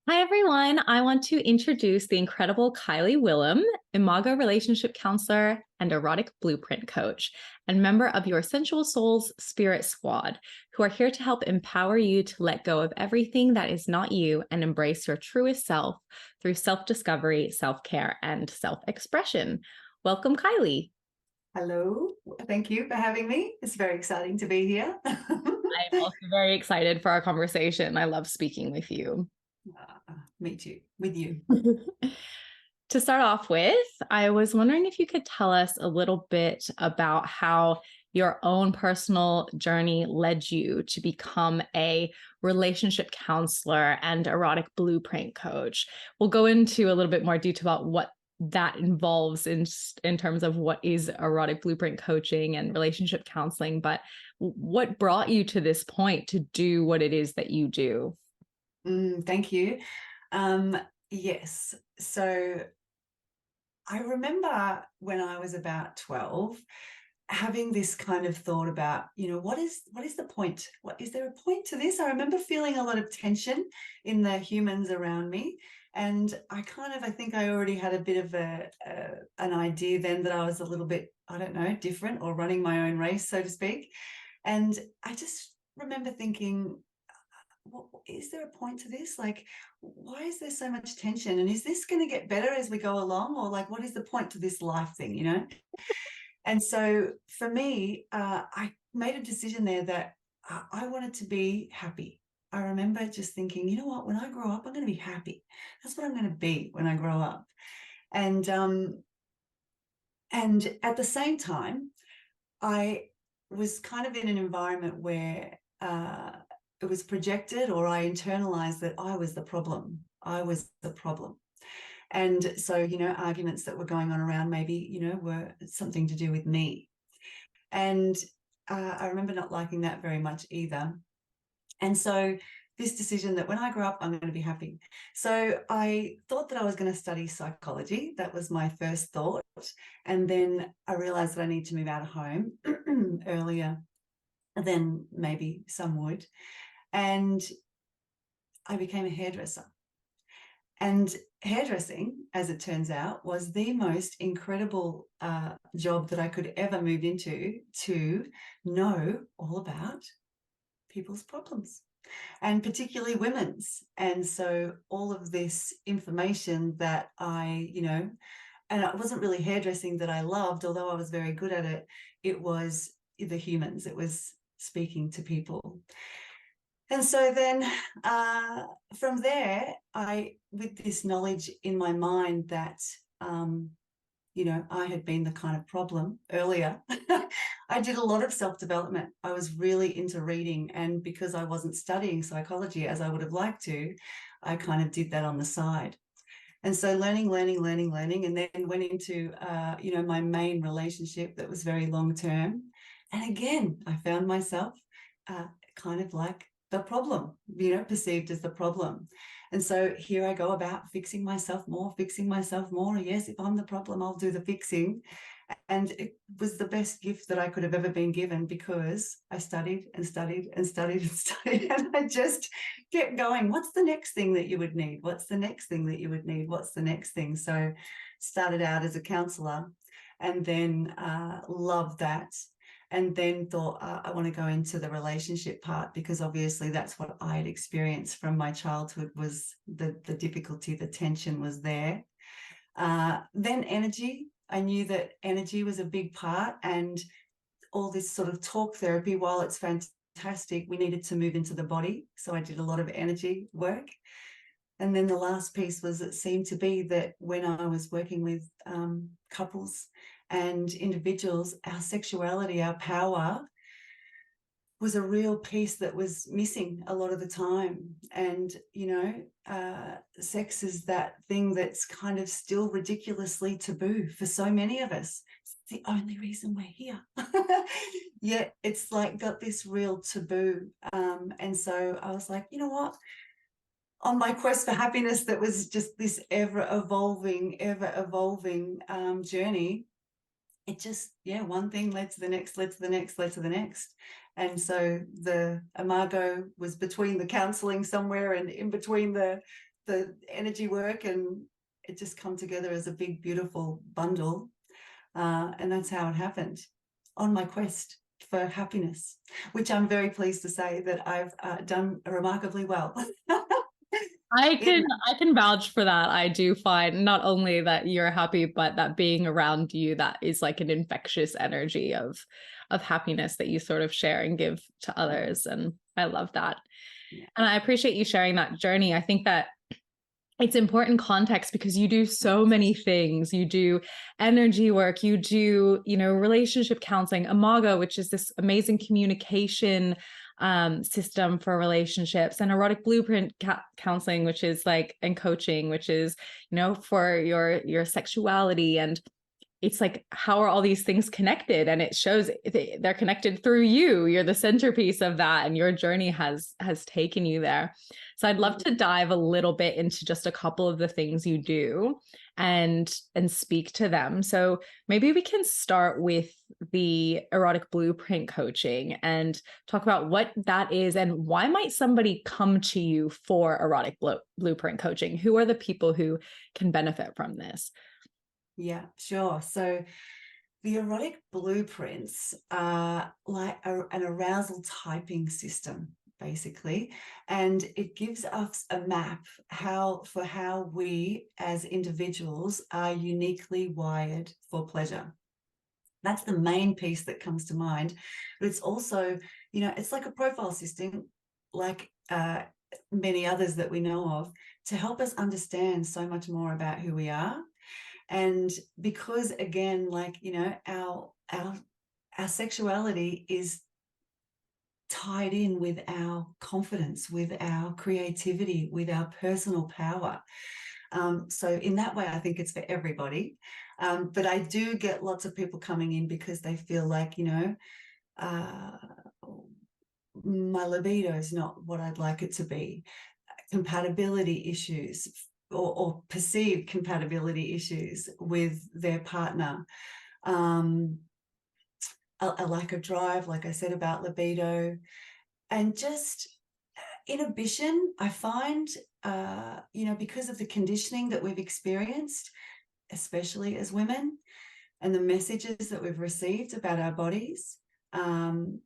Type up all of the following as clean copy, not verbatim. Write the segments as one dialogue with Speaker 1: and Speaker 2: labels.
Speaker 1: Hi, everyone. I want to introduce the incredible Kylie Willem, Imago relationship counselor and erotic blueprint coach, and member of your Sensual Souls Spirit Squad, who are here to help empower you to let go of everything that is not you and embrace your truest self through self-discovery, self-care, and self-expression. Welcome, Kylie.
Speaker 2: Hello, thank you for having me. It's very exciting to be here.
Speaker 1: I'm also very excited for our conversation. I love speaking with you.
Speaker 2: Me too, with you.
Speaker 1: To start off with, I was wondering if you could tell us a little bit about how your own personal journey led you to become a relationship counselor and erotic blueprint coach. We'll go into a little bit more detail about what that involves in terms of what is erotic blueprint coaching and relationship counseling, but what brought you to this point to do what it is that you do?
Speaker 2: Thank you. Yes, so I remember when I was about 12 having this kind of thought about, what is the point? What is there a point to this? I remember feeling a lot of tension in the humans around me. And I think I already had a bit of an idea then that I was a little bit, I don't know, different or running my own race, so to speak. And I just remember thinking, is there a point to this? Like, why is there so much tension? And is this going to get better as we go along? Or like, what is the point to this life thing? And so for me, I made a decision there that I wanted to be happy. I remember just thinking, you know what, when I grow up, I'm going to be happy. That's what I'm going to be when I grow up. And at the same time, I was kind of in an environment where it was projected, or I internalized that I was the problem. I was the problem. And so, arguments that were going on around maybe, were something to do with me. And I remember not liking that very much either. And so this decision that when I grow up, I'm going to be happy. So I thought that I was going to study psychology. That was my first thought. And then I realized that I need to move out of home earlier than maybe some would. And I became a hairdresser. And hairdressing, as it turns out, was the most incredible job that I could ever move into, to know all about people's problems, and particularly women's. And so all of this information that and it wasn't really hairdressing that I loved, although I was very good at it. It was the humans. It was speaking to people. And so then from there, with this knowledge in my mind that, I had been the kind of problem earlier, I did a lot of self-development. I was really into reading. And because I wasn't studying psychology as I would have liked to, I kind of did that on the side. And so learning, and then went into, my main relationship that was very long-term. And again, I found myself kind of like the problem, perceived as the problem. And so here I go about fixing myself more. Yes, if I'm the problem, I'll do the fixing. And it was the best gift that I could have ever been given, because I studied and studied and studied and studied. And I just kept going. What's the next thing that you would need? What's the next thing that you would need? What's the next thing? So started out as a counsellor, and then loved that. And then thought, I want to go into the relationship part, because obviously that's what I had experienced from my childhood, was the difficulty, the tension was there. Then energy. I knew that energy was a big part, and all this sort of talk therapy, while it's fantastic, we needed to move into the body. So I did a lot of energy work. And then the last piece was, it seemed to be that when I was working with couples and individuals, our sexuality, our power, was a real piece that was missing a lot of the time. And, sex is that thing that's kind of still ridiculously taboo for so many of us. It's the only reason we're here. Yet it's like got this real taboo. And so I was like, you know what? On my quest for happiness, that was just this ever evolving journey. It just, one thing led to the next, led to the next, led to the next. And so the Imago was between the counselling somewhere and in between the the energy work, and it just come together as a big, beautiful bundle. And that's how it happened on my quest for happiness, which I'm very pleased to say that I've done remarkably well.
Speaker 1: I
Speaker 2: in
Speaker 1: can I can vouch for that. I do find not only that you're happy, but that being around you, that is like an infectious energy of happiness that you sort of share and give to others. And I love that.
Speaker 2: yeah.
Speaker 1: And I appreciate you sharing that journey. I think that it's important context because you do so many things. You do energy work, you do, relationship counseling, Imago, which is this amazing communication system for relationships, and erotic blueprint counseling, which is like, and coaching, which is, for your sexuality. And it's like, how are all these things connected? And it shows they're connected through you. You're the centerpiece of that, and your journey has taken you there. So I'd love to dive a little bit into just a couple of the things you do and speak to them. So maybe we can start with the erotic blueprint coaching and talk about what that is, and why might somebody come to you for erotic blueprint coaching? Who are the people who can benefit from this?
Speaker 2: Yeah, sure. So the erotic blueprints are like an arousal typing system, basically, and it gives us a map for how we as individuals are uniquely wired for pleasure. That's the main piece that comes to mind. But it's also, it's like a profile system, like many others that we know of, to help us understand so much more about who we are. And because, again, like, our sexuality is tied in with our confidence, with our creativity, with our personal power. So in that way, I think it's for everybody. But I do get lots of people coming in because they feel like, my libido is not what I'd like it to be. Compatibility issues, or perceived compatibility issues with their partner. A lack of drive, like I said, about libido, and just inhibition. I find, because of the conditioning that we've experienced, especially as women, and the messages that we've received about our bodies, and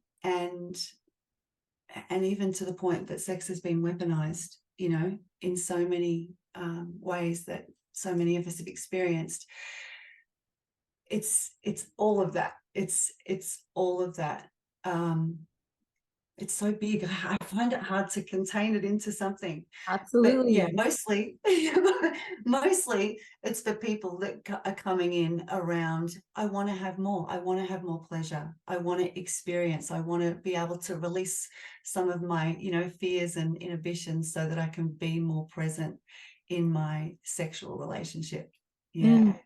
Speaker 2: even to the point that sex has been weaponized, in so many ways that so many of us have experienced. It's all of that. It's all of that. It's so big. I find it hard to contain it into something. But yeah,
Speaker 1: Absolutely.
Speaker 2: mostly mostly it's for people that are coming in around, I want to have more. I want to have more pleasure. I want to experience. I want to be able to release some of my, fears and inhibitions so that I can be more present in my sexual relationship. Yeah.
Speaker 1: Mm,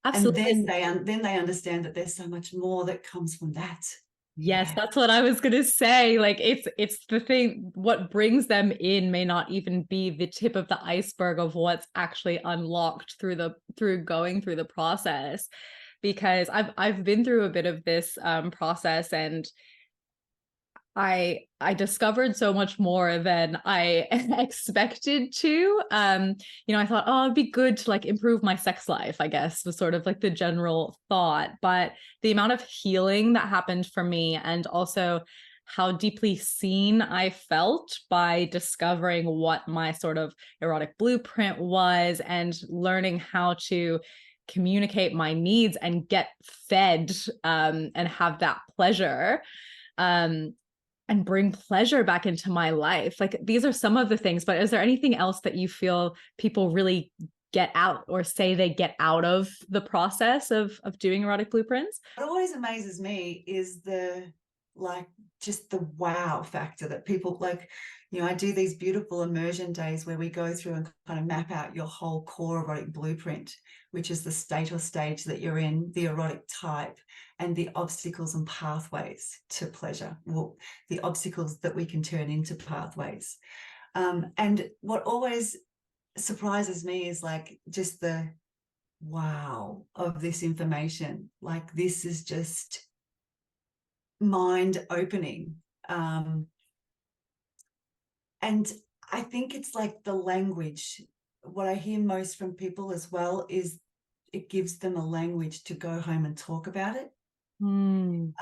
Speaker 2: And
Speaker 1: absolutely.
Speaker 2: then they understand that there's so much more that comes from that.
Speaker 1: Yes,
Speaker 2: Yeah.
Speaker 1: that's what I was going to say. Like, it's the thing, what brings them in may not even be the tip of the iceberg of what's actually unlocked through going through the process. Because I've been through a bit of this process, and I discovered so much more than I expected to. I thought, oh, it'd be good to like improve my sex life, I guess, was sort of like the general thought. But the amount of healing that happened for me, and also how deeply seen I felt by discovering what my sort of erotic blueprint was, and learning how to communicate my needs and get fed, and have that pleasure. Um, and bring pleasure back into my life. Like, these are some of the things, but is there anything else that you feel people really get out, or say they get out of the process of doing erotic blueprints?
Speaker 2: What always amazes me is just the wow factor that people like. I do these beautiful immersion days where we go through and kind of map out your whole core erotic blueprint, which is the state or stage that you're in, the erotic type, and the obstacles and pathways to pleasure. Well, the obstacles that we can turn into pathways. And what always surprises me is like just the wow of this information. Like, this is just mind opening. And I think it's like the language. What I hear most from people as well is it gives them a language to go home and talk about it.
Speaker 1: Mm.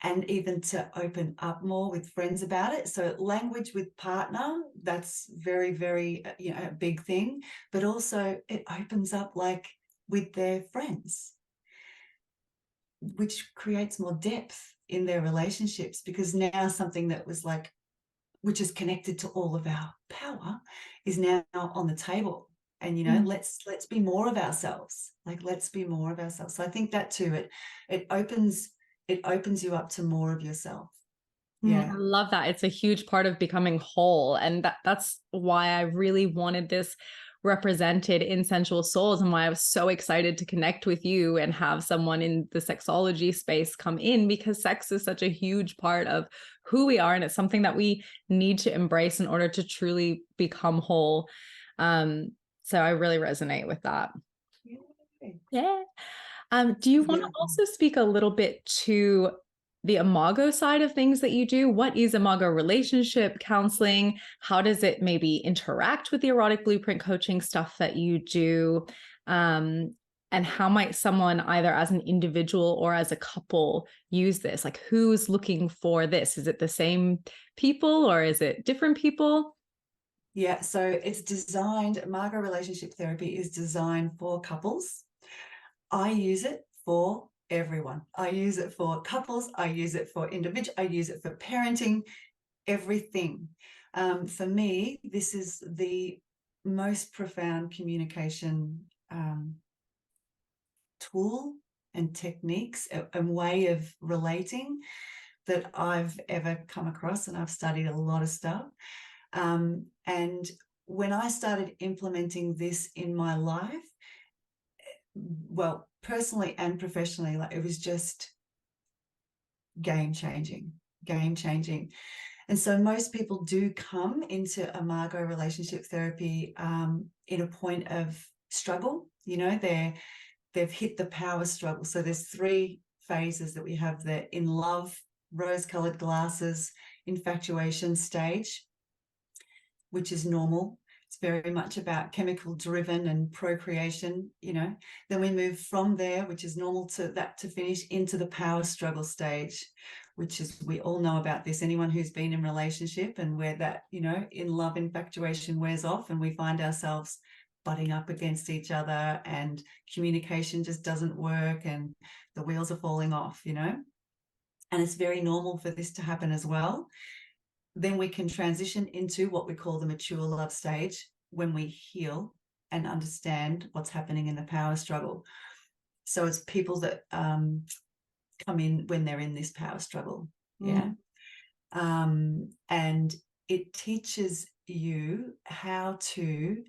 Speaker 2: And even to open up more with friends about it. So language with partner, that's very, very, a big thing. But also it opens up like with their friends, which creates more depth in their relationships, because now something that was like, which is connected to all of our power, is now on the table. And let's be more of ourselves. Like, let's be more of ourselves. So I think that too, it opens you up to more of yourself.
Speaker 1: I
Speaker 2: Yeah.
Speaker 1: love that. It's a huge part of becoming whole. And that's why I really wanted this represented in Sensual Souls, and why I was so excited to connect with you and have someone in the sexology space come in, because sex is such a huge part of who we are. And it's something that we need to embrace in order to truly become whole. So I really resonate with that. Yeah. Do you want to
Speaker 2: Beautiful.
Speaker 1: also speak a little bit to the Imago side of things that you do? What is Imago relationship counseling? How does it maybe interact with the erotic blueprint coaching stuff that you do? And how might someone, either as an individual or as a couple, use this? Like, who's looking for this? Is it the same people or is it different people?
Speaker 2: Yeah, so it's designed, Imago relationship therapy is designed for couples. I use it for everyone. I use it for couples. I use it for individuals. I use it for parenting, everything. For me, this is the most profound communication tool and techniques and way of relating that I've ever come across. And I've studied a lot of stuff. And when I started implementing this in my life, well, personally and professionally, like, it was just game changing. And so most people do come into Imago relationship therapy in a point of struggle. They've hit the power struggle. So there's 3 phases that we have there: in love, rose-colored glasses, infatuation stage, which is normal. It's very much about chemical driven and procreation. Then we move from there, which is normal, to finish into the power struggle stage, which is, we all know about this. Anyone who's been in relationship and where that, in love infatuation wears off and we find ourselves butting up against each other and communication just doesn't work and the wheels are falling off, and it's very normal for this to happen as well. Then we can transition into what we call the mature love stage, when we heal and understand what's happening in the power struggle. So it's people that come in when they're in this power struggle. Yeah. And it teaches you how to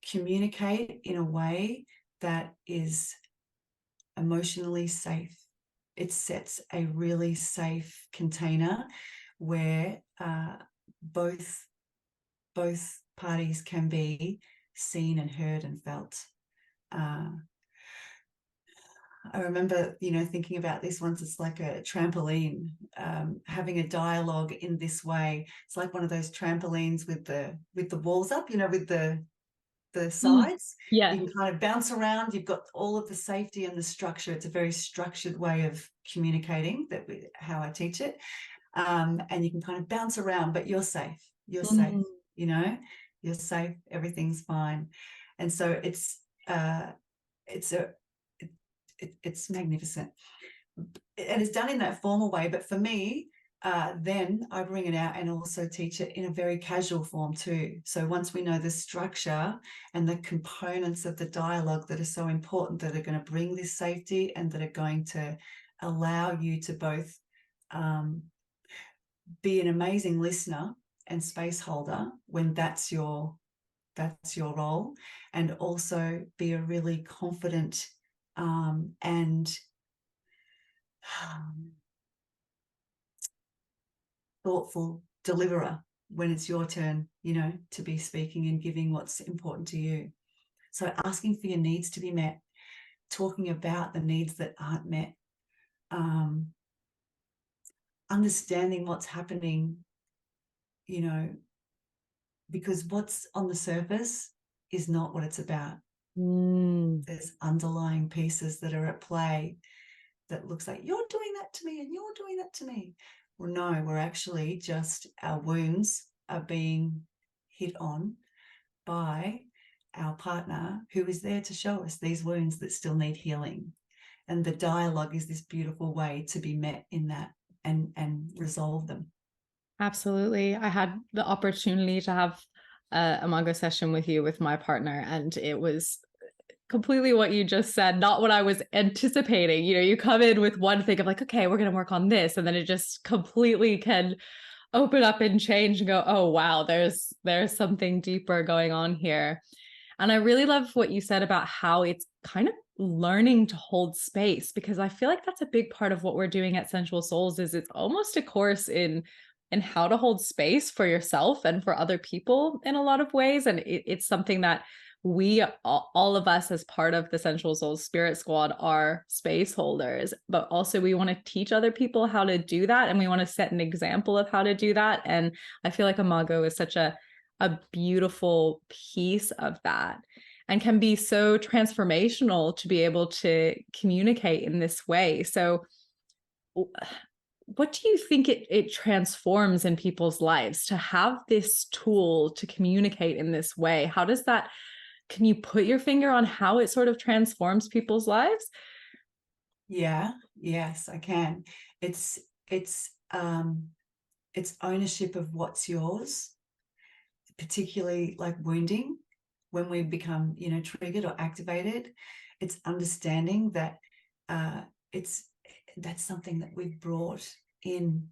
Speaker 2: communicate in a way that is emotionally safe. It sets a really safe container where both parties can be seen and heard and felt. I remember, thinking about this once. It's like a trampoline, having a dialogue in this way. It's like one of those trampolines with the walls up, with the sides.
Speaker 1: Yeah.
Speaker 2: You can kind of bounce around. You've got all of the safety and the structure. It's a very structured way of communicating, how I teach it. And you can kind of bounce around, but you're safe. You're safe. You're safe. Everything's fine. And so it's magnificent, and it's done in that formal way. But for me, then I bring it out and also teach it in a very casual form too. So once we know the structure and the components of the dialogue that are so important, that are going to bring this safety and that are going to allow you to both be an amazing listener and space holder when that's your role, and also be a really confident and thoughtful deliverer when it's your turn, to be speaking and giving what's important to you. So asking for your needs to be met, talking about the needs that aren't met, understanding what's happening, because what's on the surface is not what it's about.
Speaker 1: Mm.
Speaker 2: There's underlying pieces that are at play that looks like you're doing that to me and you're doing that to me. Well, no, we're actually just, our wounds are being hit on by our partner who is there to show us these wounds that still need healing. And the dialogue is this beautiful way to be met in that and resolve them.
Speaker 1: Absolutely. I had the opportunity to have a Imago session with you with my partner, and it was completely what you just said, not what I was anticipating. You know, you come in with one thing of like, okay, we're going to work on this, and then it just completely can open up and change and go, oh wow, there's something deeper going on here. And I really love what you said about how it's kind of learning to hold space, because I feel like that's a big part of what we're doing at Sensual Souls. Is it's almost a course in how to hold space for yourself and for other people in a lot of ways. And it's something that we all of us as part of the Sensual Souls Spirit Squad are space holders, but also we want to teach other people how to do that, and we want to set an example of how to do that. And I feel like Imago is such a beautiful piece of that, and can be so transformational to be able to communicate in this way. So what do you think it transforms in people's lives to have this tool to communicate in this way? How does that, can you put your finger on how it sort of transforms people's lives?
Speaker 2: Yeah, yes, I can. It's ownership of what's yours, particularly like wounding when we become, triggered or activated. It's understanding that that's something that we've brought in,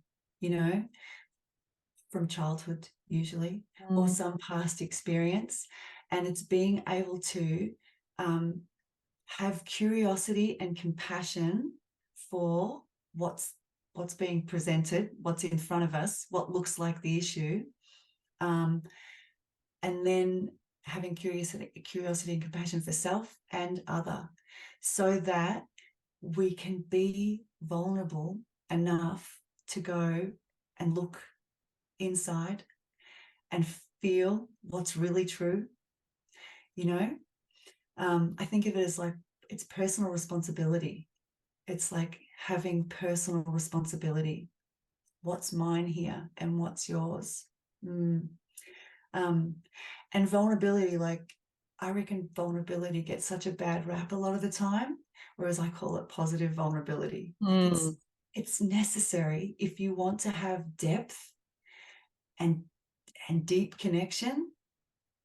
Speaker 2: from childhood usually, or
Speaker 1: Mm.
Speaker 2: some past experience. And it's being able to have curiosity and compassion for what's being presented, what's in front of us, what looks like the issue, and then having curiosity and compassion for self and other, so that we can be vulnerable enough to go and look inside and feel what's really true. I think of it as like, it's personal responsibility. It's like having personal responsibility. What's mine here and what's yours? And vulnerability, like, I reckon vulnerability gets such a bad rap a lot of the time, whereas I call it positive vulnerability. Like,
Speaker 1: Mm.
Speaker 2: it's necessary if you want to have depth and deep connection,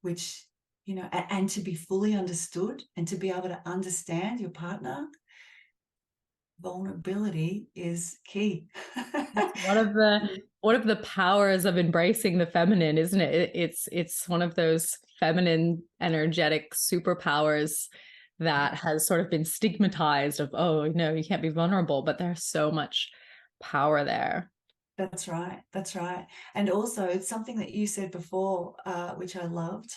Speaker 2: which, and to be fully understood and to be able to understand your partner. Vulnerability is key.
Speaker 1: It's one of the powers of embracing the feminine, isn't it? It's one of those feminine energetic superpowers that has sort of been stigmatized of, oh no, you can't be vulnerable, but there's so much power there.
Speaker 2: That's right. That's right. And also, it's something that you said before, which I loved.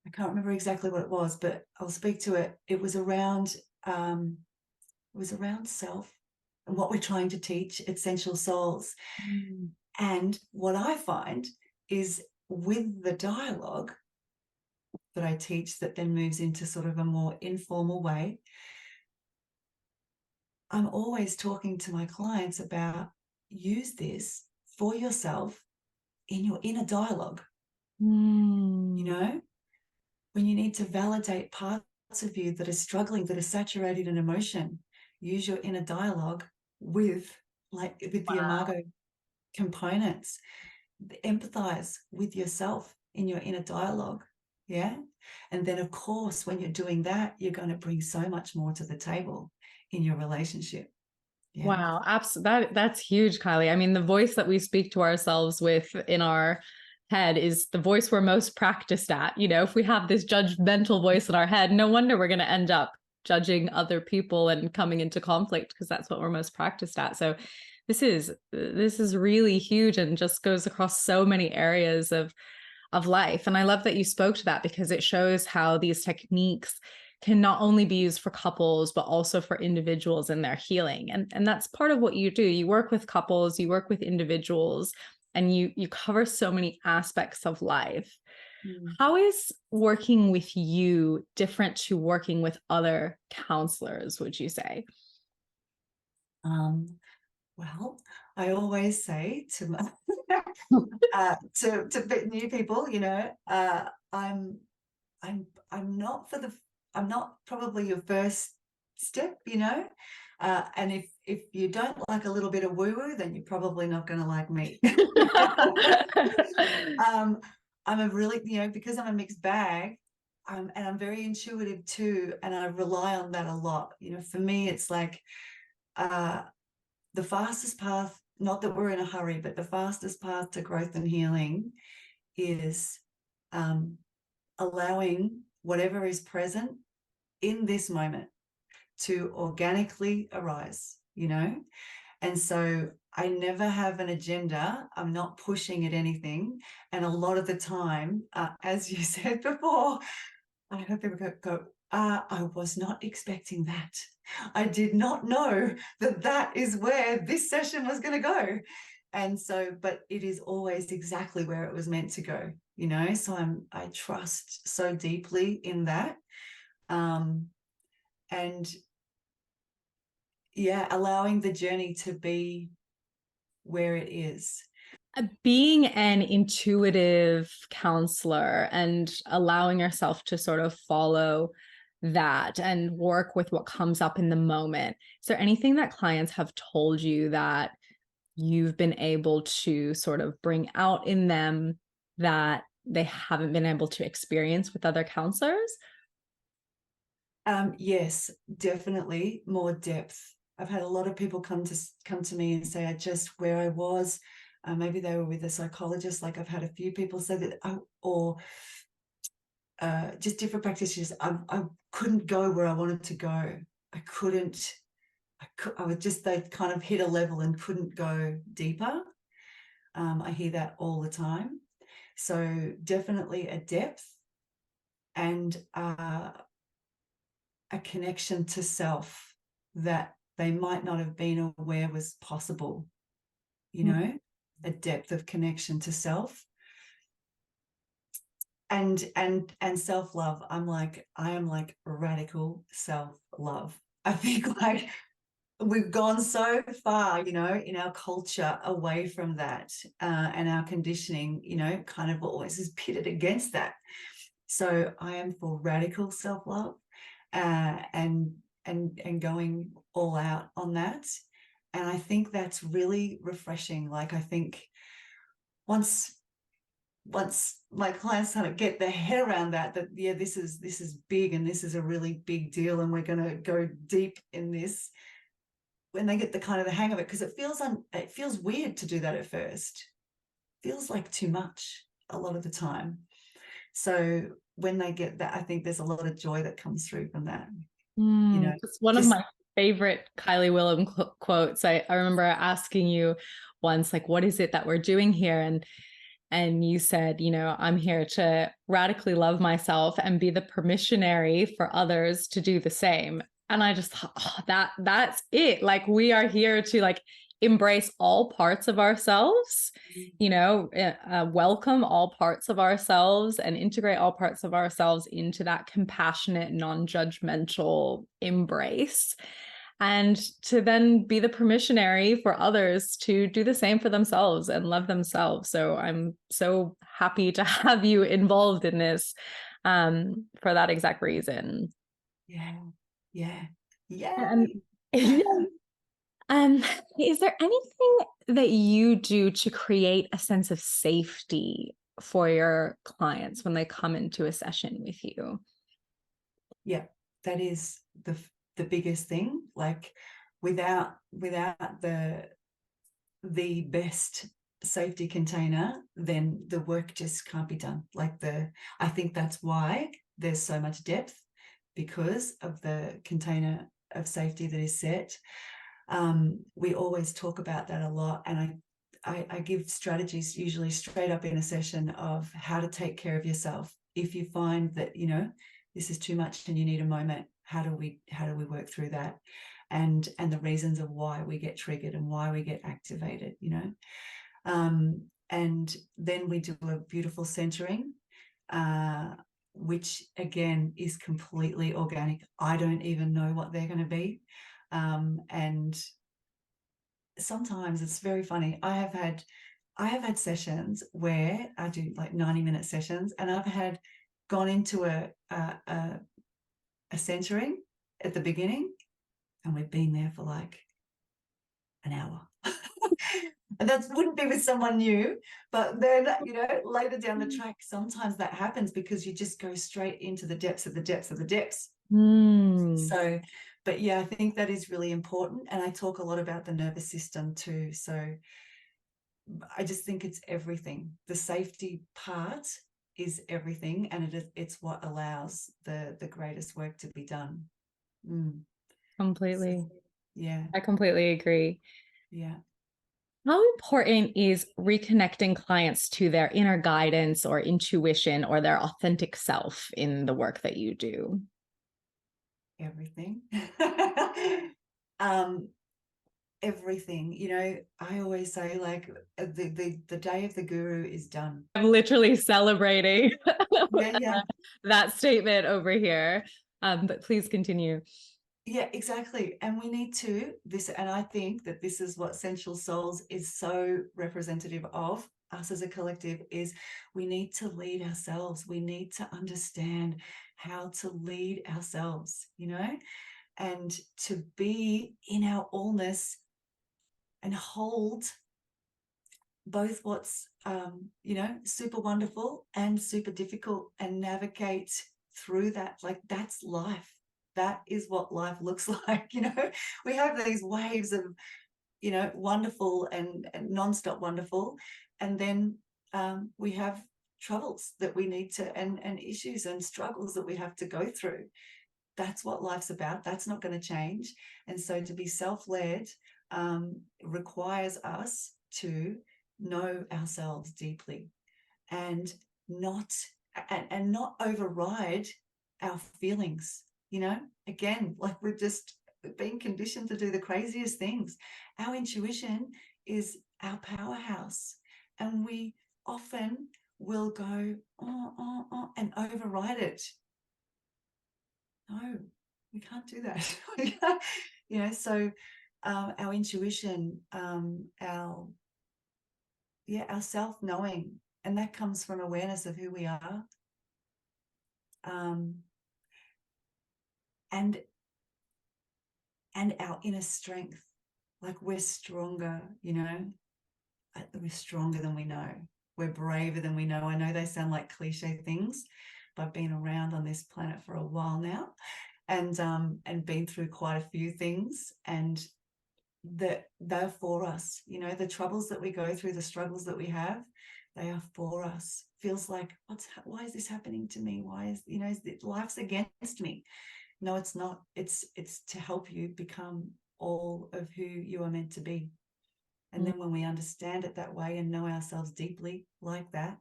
Speaker 2: I can't remember exactly what it was, but I'll speak to it. It was around self and what we're trying to teach at Sensual Souls.
Speaker 1: Mm.
Speaker 2: And what I find is, with the dialogue that I teach that then moves into sort of a more informal way, I'm always talking to my clients about, use this for yourself in your inner dialogue.
Speaker 1: Mm.
Speaker 2: When you need to validate parts of you that are struggling, that are saturated in emotion, use your inner dialogue with the
Speaker 1: Wow.
Speaker 2: Imago components. Empathize with yourself in your inner dialogue. Yeah. And then, of course, when you're doing that, you're going to bring so much more to the table in your relationship. Yeah.
Speaker 1: Wow, that's huge, Kylie. I mean, the voice that we speak to ourselves with in our head is the voice we're most practiced at. You know, if we have this judgmental voice in our head, no wonder we're going to end up judging other people and coming into conflict, because that's what we're most practiced at. So this is really huge, and just goes across so many areas of life. And I love that you spoke to that, because it shows how these techniques can not only be used for couples, but also for individuals in their healing. And that's part of what you do. You work with couples, you work with individuals, and you cover so many aspects of life.
Speaker 2: Mm.
Speaker 1: How is working with you different to working with other counselors, would you say?
Speaker 2: Um, well, I always say to my to new people, I'm I'm not for the I'm not probably your first step, and if you don't like a little bit of woo woo, then you're probably not going to like me. um, I'm a really, because I'm a mixed bag, and I'm very intuitive too, and I rely on that a lot. For me, it's like uh, the fastest path. Not that we're in a hurry, but the fastest path to growth and healing is um, allowing whatever is present in this moment to organically arise, And so I never have an agenda. I'm not pushing at anything. And a lot of the time, as you said before, I hope people I was not expecting that. I did not know that that is where this session was going to go. And so, but it is always exactly where it was meant to go, So I trust so deeply in that. And yeah, allowing the journey to be where it is.
Speaker 1: Being an intuitive counselor and allowing yourself to sort of follow that and work with what comes up in the moment. Is there anything that clients have told you that you've been able to sort of bring out in them that they haven't been able to experience with other counselors?
Speaker 2: Yes, definitely more depth. I've had a lot of people come to me and say, I just where I was, maybe they were with a psychologist. Like I've had a few people say that, or just different practitioners. I couldn't go where I wanted to go. I couldn't. I was just, they kind of hit a level and couldn't go deeper. I hear that all the time. So definitely a depth and a connection to self that they might not have been aware was possible, a depth of connection to self and self-love. I am like radical self-love. I think like we've gone so far, in our culture away from that, and our conditioning, kind of always is pitted against that. So I am for radical self-love, and going all out on that. And I think that's really refreshing. Like I think once my clients kind of get their head around that yeah, this is big and this is a really big deal and we're going to go deep in this, when they get the kind of the hang of it, because it feels weird to do that at first. It feels like too much a lot of the time. So when they get that, I think there's a lot of joy that comes through from that.
Speaker 1: It's one of
Speaker 2: Just
Speaker 1: my favorite Kylie Willem quotes. I remember asking you once, like, what is it that we're doing here? And you said, I'm here to radically love myself and be the permissionary for others to do the same. And I just thought, that's it. Like we are here to like embrace all parts of ourselves, welcome all parts of ourselves and integrate all parts of ourselves into that compassionate, non-judgmental embrace. And to then be the permissionary for others to do the same for themselves and love themselves. So I'm so happy to have you involved in this for that exact reason.
Speaker 2: Yeah.
Speaker 1: And
Speaker 2: Yay.
Speaker 1: um, is there anything that you do to create a sense of safety for your clients when they come into a session with you?
Speaker 2: Yeah, that is the biggest thing. Like without the best safety container, then the work just can't be done. I think that's why there's so much depth, because of the container of safety that is set. We always talk about that a lot, and I give strategies usually straight up in a session of how to take care of yourself. If you find that, this is too much and you need a moment, how do we work through that? And the reasons of why we get triggered and why we get activated, And then we do a beautiful centering, which again is completely organic. I don't even know what they're going to be. And sometimes it's very funny. I have had sessions where I do like 90-minute sessions, and I've gone into a centering at the beginning, and we've been there for like an hour. And that wouldn't be with someone new, but then, later down the track, sometimes that happens because you just go straight into the depths of the depths of the depths. So, but yeah, I think that is really important. And I talk a lot about the nervous system too. So I just think it's everything. The safety part is everything, and it's what allows the greatest work to be done.
Speaker 1: Completely.
Speaker 2: So, yeah.
Speaker 1: I completely agree.
Speaker 2: Yeah.
Speaker 1: How important is reconnecting clients to their inner guidance or intuition or their authentic self in the work that you do?
Speaker 2: Everything. Everything. I always say, like, the day of the guru is done.
Speaker 1: I'm literally celebrating
Speaker 2: Yeah.
Speaker 1: that statement over here. But please continue.
Speaker 2: Yeah, exactly. And we need to and I think that this is what Sensual Souls is so representative of us as a collective, is we need to lead ourselves. We need to understand how to lead ourselves, and to be in our allness and hold both what's super wonderful and super difficult, and navigate through that. Like, that's life. That is what life looks like. We have these waves of wonderful and non-stop wonderful, and then we have troubles that we need to, and issues and struggles that we have to go through. That's what life's about. That's not going to change. And so to be self-led requires us to know ourselves deeply, and not not override our feelings. Again, like, we've just been conditioned to do the craziest things. Our intuition is our powerhouse, and we often will go and override it. No, we can't do that. So our intuition, our self-knowing, and that comes from awareness of who we are, and our inner strength. Like, we're stronger, we're stronger than we know. We're braver than we know. I know they sound like cliche things, but I've been around on this planet for a while now, and been through quite a few things, and they're for us. The troubles that we go through, the struggles that we have, they are for us. Feels like, why is this happening to me? Why is life's against me? No, it's not. It's to help you become all of who you are meant to be. And then when we understand it that way and know ourselves deeply like that,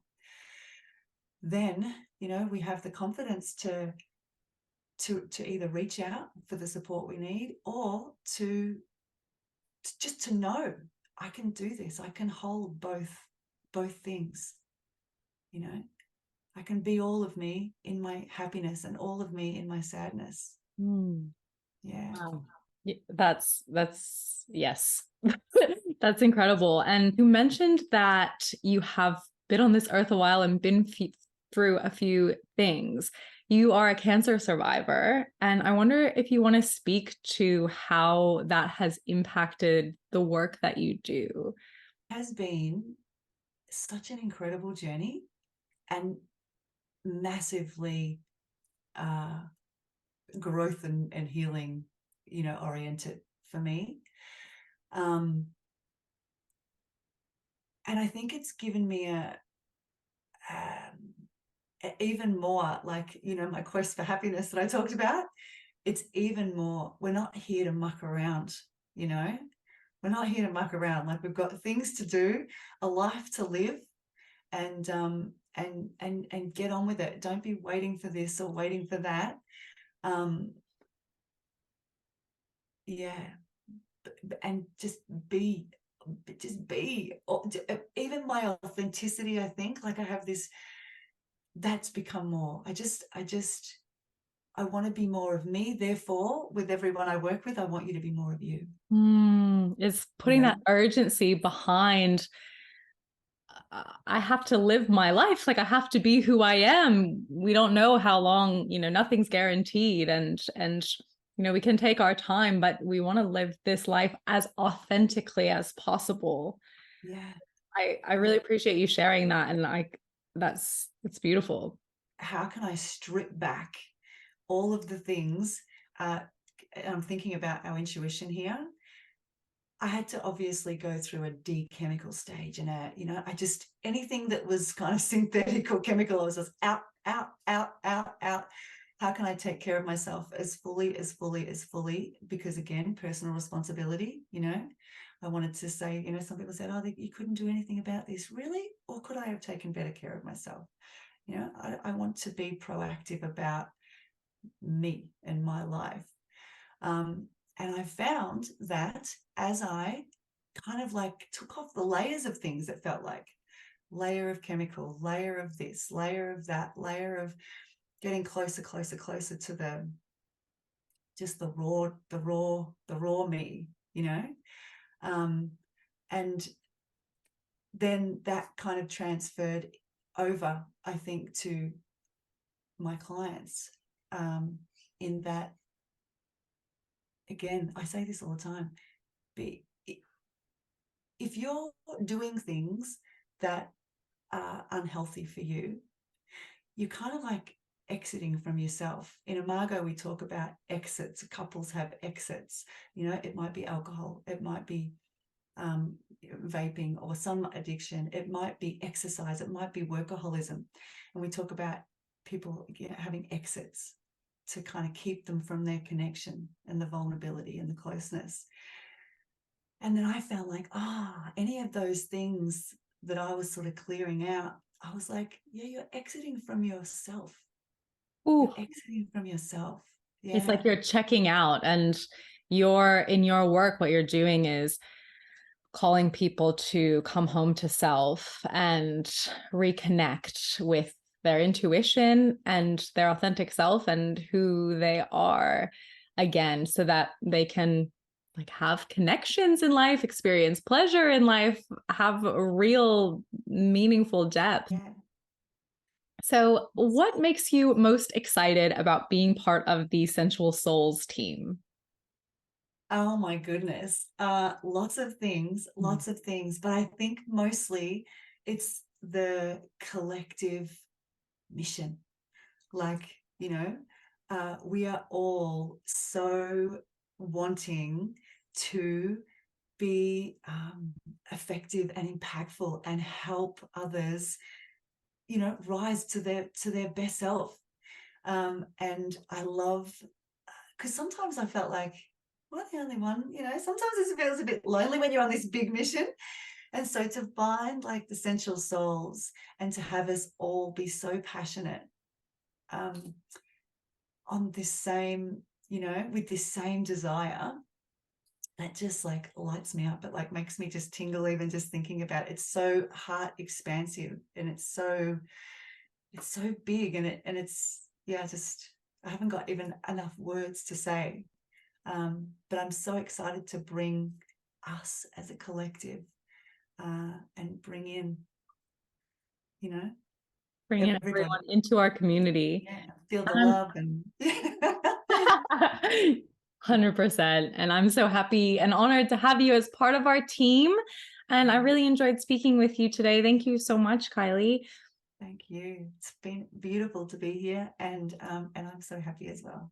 Speaker 2: then we have the confidence to either reach out for the support we need, or to just to know, I can do this. I can hold both things. I can be all of me in my happiness and all of me in my sadness. Yeah.
Speaker 1: Wow. That's yes. That's incredible. And you mentioned that you have been on this earth a while and been through a few things. You are a cancer survivor, and I wonder if you want to speak to how that has impacted the work that you do.
Speaker 2: It has been such an incredible journey, and massively growth and healing, oriented for me. And I think it's given me even more, like, my quest for happiness that I talked about. It's even more. We're not here to muck around. We're not here to muck around. Like, we've got things to do, a life to live, and get on with it. Don't be waiting for this or waiting for that. Yeah. And just be just be, or even my authenticity. I think like I have this, that's become more. I want to be more of me. Therefore, with everyone I work with, I want you to be more of you.
Speaker 1: It's
Speaker 2: You
Speaker 1: putting that
Speaker 2: know?
Speaker 1: urgency behind, I have to live my life. Like I have to be who I am. We don't know how long, nothing's guaranteed. And we can take our time, but we want to live this life as authentically as possible.
Speaker 2: Yeah.
Speaker 1: I
Speaker 2: Yeah.
Speaker 1: really appreciate you sharing that. And it's beautiful.
Speaker 2: How can I strip back all of the things? I'm thinking about our intuition here. I had to obviously go through a de-chemical stage, and I just, anything that was kind of synthetic or chemical, I was just out, out, out, out, out. How can I take care of myself as fully, as fully, as fully? Because again, personal responsibility, I wanted to say, some people said, oh, you couldn't do anything about this. Really? Or could I have taken better care of myself? I want to be proactive about me and my life. And I found that as I kind of like took off the layers of things, that felt like layer of chemical, layer of this, layer of that, layer of getting closer, closer, closer to just the raw me, and then that kind of transferred over, I think, to my clients, in that, again, I say this all the time, if you're doing things that are unhealthy for you, you're kind of like exiting from yourself. In Imago, we talk about exits. Couples have exits. It might be alcohol, it might be vaping or some addiction, it might be exercise, it might be workaholism. And we talk about people having exits to kind of keep them from their connection and the vulnerability and the closeness. And then I felt like, any of those things that I was sort of clearing out, I was like, yeah, you're exiting from yourself. You're
Speaker 1: Ooh,
Speaker 2: exiting from yourself.
Speaker 1: it's
Speaker 2: Yeah.
Speaker 1: like you're checking out, and you're in your work, what you're doing is calling people to come home to self and reconnect with their intuition and their authentic self and who they are again, so that they can like have connections in life, experience pleasure in life, have a real meaningful depth.
Speaker 2: Yeah.
Speaker 1: So what makes you most excited about being part of the Sensual Souls team?
Speaker 2: Oh my goodness. Lots of things, lots of things. But I think mostly it's the collective mission. Like, we are all so wanting to be effective and impactful and help others, rise to their best self. And I love, because sometimes I felt like, am I the only one? Sometimes it feels a bit lonely when you're on this big mission. And so to find like the Essential Souls and to have us all be so passionate, on this same, with this same desire, that just like lights me up. It like makes me just tingle even just thinking about it. It's so heart expansive, and it's so big, and it's, yeah, just, I haven't got even enough words to say. But I'm so excited to bring us as a collective, and bring in,
Speaker 1: Bringing
Speaker 2: everybody.
Speaker 1: everyone into our community.
Speaker 2: Yeah, feel the
Speaker 1: And
Speaker 2: love and
Speaker 1: 100%. And I'm so happy and honored to have you as part of our team. And I really enjoyed speaking with you today. Thank you so much, Kylie.
Speaker 2: thank you. It's been beautiful to be here, and I'm so happy as well.